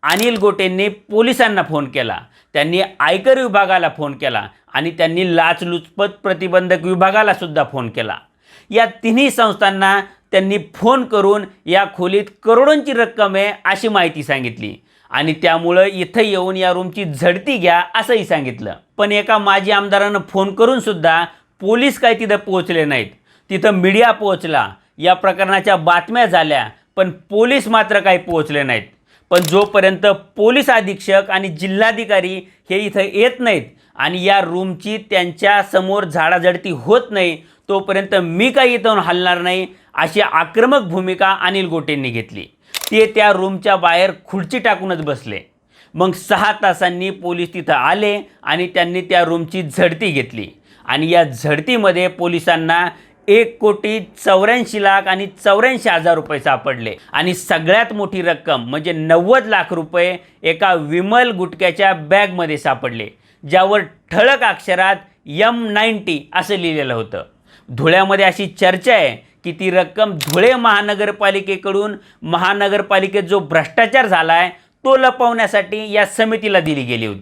अनिल गोटेंनी पोलिसांना फोन केला, त्यांनी आयकर विभागाला फोन केला आणि त्यांनी लाचलुचपत प्रतिबंधक विभागाला सुद्धा फोन केला। या तिन्ही संस्थांना त्यांनी फोन करून या खोलीत करोडोंची रक्कम आहे अशी माहिती सांगितली आणि त्यामुळे इथं येऊन या रूमची झडती घ्या असंही सांगितलं। पण एका माजी आमदारानं फोन करून सुद्धा पोलीस काय तिथं पोहोचले नाहीत। तिथं मीडिया पोहोचला, या प्रकरणाच्या बातम्या झाल्या, पण पोलीस मात्र काही पोहोचले नाहीत। पण जोपर्यंत पोलीस अधीक्षक आणि जिल्हाधिकारी हे इथं येत नाहीत आणि या रूमची त्यांच्या समोर झाडाझडती होत नाही, तोपर्यंत मी काही इथून हलणार नाही अशी आक्रमक भूमिका अनिल गोटेंनी घेतली। ते त्या रूमच्या बाहेर खुर्ची टाकूनच बसले। मग 6 तासांनी पोलीस तिथं आले आणि त्यांनी त्या रूमची झडती घेतली आणि या झडतीमध्ये पोलिसांना 1,84,84,000 रुपये सापडले आणि सगळ्यात मोठी रक्कम म्हणजे 90 लाख रुपये एका विमल गुटख्याच्या बॅगमध्ये सापडले, ज्यावर ठळक अक्षरात M90 असं लिहिलेलं होतं। धुळ्यामध्ये अशी चर्चा आहे की ती रक्कम धुळे महानगरपालिकेकडून महानगरपालिकेत जो भ्रष्टाचार झाला आहे तो लपवण्यासाठी या समितीला दिली गेली होती।